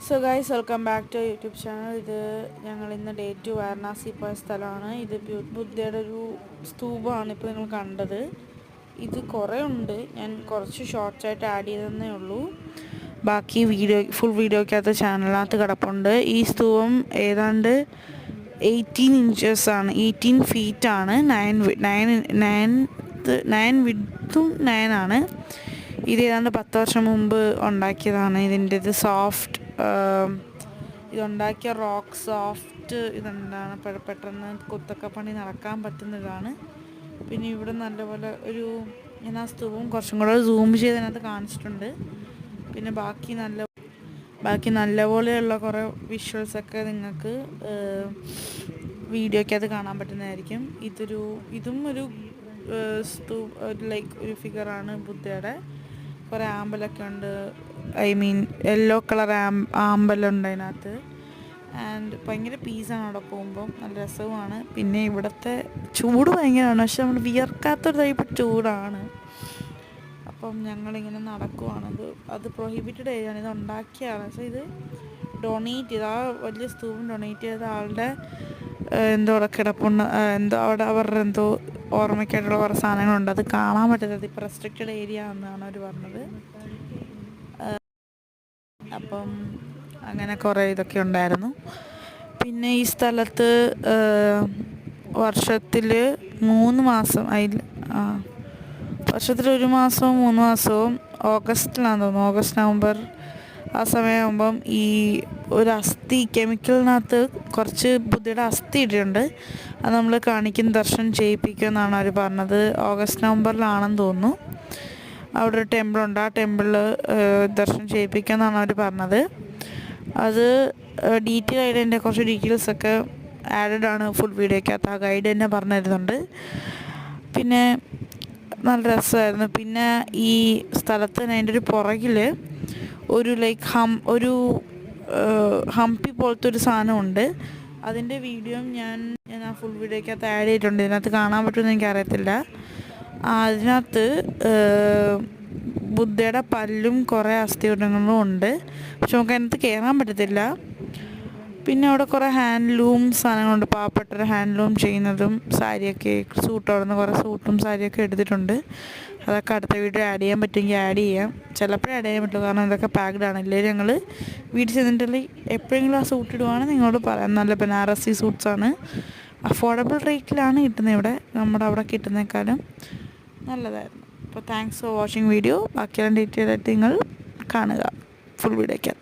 So guys, welcome back to YouTube channel. ഇത് ഞങ്ങൾ ഇന്ന് ഡേ 2 വാരണാസി പോയ സ്ഥലമാണ്. ഇത് ബുദ്ധയുടെ ഒരു സ്തൂപമാണ് ഇപ്പോൾ നിങ്ങൾ കണ്ടത്. ഇത് കുറേ ഉണ്ട്, ഞാൻ കുറച്ച് ഷോർട്ട്സായിട്ട് ആഡ് ചെയ്തതന്നേ ഉള്ളൂ. ബാക്കി ഫുൾ വീഡിയോക്കകത്ത് ചാനലിനകത്ത് കിടപ്പുണ്ട്. ഈ സ്തൂപം ഏതാണ്ട് 18 ഇഞ്ചസ് ആണ്, 18 ഫീറ്റ് ആണ്. 9 വിഡ്ത്തും 9 ആണ്. ഇത് ഏതാണ്ട് 10 വർഷം മുമ്പ് ഉണ്ടാക്കിയതാണ്. ഇതിൻ്റെ ഇത് സോഫ്റ്റ്, ഇതുണ്ടാക്കിയ റോക്ക് സോഫ്റ്റ് ഇതെന്താണ് പെട്ടെന്ന് കുത്തൊക്കെ പണി നടക്കാൻ പറ്റുന്നതാണ്. പിന്നെ ഇവിടെ നല്ലപോലെ ഞാൻ ആ സ്തൂപം കുറച്ചും കൂടെ സൂം ചെയ്തതിനകത്ത് കാണിച്ചിട്ടുണ്ട്. പിന്നെ ബാക്കി നല്ലപോലെയുള്ള കുറേ വിഷ്വൽസൊക്കെ നിങ്ങൾക്ക് വീഡിയോയ്ക്കകത്ത് കാണാൻ പറ്റുന്നതായിരിക്കും. ഇതും ഒരു ലൈക്ക് ഒരു ഫിഗറാണ് ബുദ്ധയുടെ. കുറേ ആമ്പലൊക്കെ ഉണ്ട്, യെല്ലോ കളർ ആമ്പലുണ്ട് അതിനകത്ത്. ആൻഡ് ഭയങ്കര പീസാണ് അവിടെ പോകുമ്പം, നല്ല രസവുമാണ്. പിന്നെ ഇവിടുത്തെ ചൂട് ഭയങ്കരമാണ്, പക്ഷെ നമ്മൾ വിയർക്കാത്തൊരു ടൈപ്പ് ചൂടാണ്. അപ്പം ഞങ്ങളിങ്ങനെ നടക്കുവാണ്. അത് പ്രൊഹിബിറ്റഡ് ഏരിയയാണ്, ഇത് ഉണ്ടാക്കിയാണ്. പക്ഷേ ഇത് ഡൊണേറ്റ് ചെയ്ത്, ആ വലിയ സ്തൂപം ഡൊണേറ്റ് ചെയ്ത ആളുടെ എന്തോ അവിടെ കിടപ്പുണ്ട്, അവിടെ അവരുടെ എന്തോ ഓർമ്മയ്ക്കായിട്ടുള്ള കുറേ സാധനങ്ങളുണ്ട്. അത് കാണാൻ പറ്റുന്നത് ഇപ്പോൾ റെസ്ട്രിക്റ്റഡ് ഏരിയ എന്നാണ് അവർ പറഞ്ഞത്. അപ്പം അങ്ങനെ കുറേ ഇതൊക്കെ ഉണ്ടായിരുന്നു. പിന്നെ ഈ സ്ഥലത്ത് വർഷത്തിൽ 3 മാസം, വർഷത്തിൽ 1 മാസവും 3 മാസവും ഓഗസ്റ്റിലാണെന്ന് തോന്നുന്നു, ഓഗസ്റ്റ് നവംബർ ആ സമയമാകുമ്പം ഈ ഒരു അസ്ഥി കെമിക്കലിനകത്ത് കുറച്ച് ബുദ്ധയുടെ അസ്ഥി ഇട്ടിട്ടുണ്ട്. അത് നമ്മൾ ദർശനം ചെയ്യിപ്പിക്കുമെന്നാണ് അവർ പറഞ്ഞത്. ഓഗസ്റ്റ് നവംബറിലാണെന്ന് തോന്നുന്നു. അവിടെ ഒരു ടെമ്പിളുണ്ട്, ആ ടെമ്പിളിൽ ദർശനം ചെയ്യിപ്പിക്കുമെന്നാണ് അവർ പറഞ്ഞത്. അത് ഡീറ്റെയിൽ ആയിട്ട് എൻ്റെ കുറച്ച് ഡീറ്റെയിൽസൊക്കെ ആഡഡ് ആണ് ഫുൾ വീഡിയോയ്ക്കകത്ത്. ആ ഗൈഡ് തന്നെ പറഞ്ഞു തരുന്നുണ്ട്. പിന്നെ നല്ല രസമായിരുന്നു. പിന്നെ ഈ സ്ഥലത്ത് അതിൻ്റെ ഒരു പുറകിൽ ഒരു ഒരു ഹംപി പോലത്തെ ഒരു സാധനമുണ്ട്. അതിൻ്റെ വീഡിയോയും ഞാൻ ആ ഫുൾ വീഡിയോയ്ക്കകത്ത് ആഡ് ചെയ്തിട്ടുണ്ട്. ഇതിനകത്ത് കാണാൻ പറ്റുമെന്ന് എനിക്കറിയത്തില്ല. അതിനകത്ത് ബുദ്ധയുടെ പല്ലും കുറേ അസ്ഥികൂടങ്ങളും ഉണ്ട്, പക്ഷെ നമുക്ക് അതിനകത്ത് കയറാൻ പറ്റത്തില്ല. പിന്നെ അവിടെ കുറേ ഹാൻഡ്ലൂം സാധനങ്ങളുണ്ട്, പാവപ്പെട്ടൊരു ഹാൻഡ്ലൂം ചെയ്യുന്നതും സാരിയൊക്കെ, അവിടെ നിന്ന് കുറേ സൂട്ടും സാരിയൊക്കെ എടുത്തിട്ടുണ്ട്. അതൊക്കെ അടുത്ത വീഡിയോ ആഡ് ചെയ്യാൻ പറ്റുമെങ്കിൽ ആഡ് ചെയ്യാം. ചിലപ്പോഴേ ആഡ് ചെയ്യാൻ പറ്റുള്ളൂ, കാരണം ഇതൊക്കെ പാക്ഡ് ആണ്. ഇല്ലെങ്കിൽ ഞങ്ങൾ വീട്ടിൽ ചെന്നിട്ടുണ്ടെങ്കിൽ എപ്പോഴെങ്കിലും ആ സൂട്ട് ഇടുവാണെങ്കിൽ നിങ്ങളോട് പറയാം. നല്ല ബനാറസി സൂട്ട്സാണ്, അഫോർഡബിൾ റേറ്റിലാണ് കിട്ടുന്നത്. ഇവിടെ നമ്മുടെ അവിടെ കിട്ടുന്നേക്കാളും നല്ലതായിരുന്നു. അപ്പോൾ താങ്ക്സ് ഫോർ വാച്ചിങ് വീഡിയോ. ബാക്കിയെല്ലാം ഡീറ്റെയിൽ ആയിട്ട് നിങ്ങൾ കാണുക ഫുൾ വീഡിയോയ്ക്കകത്ത്.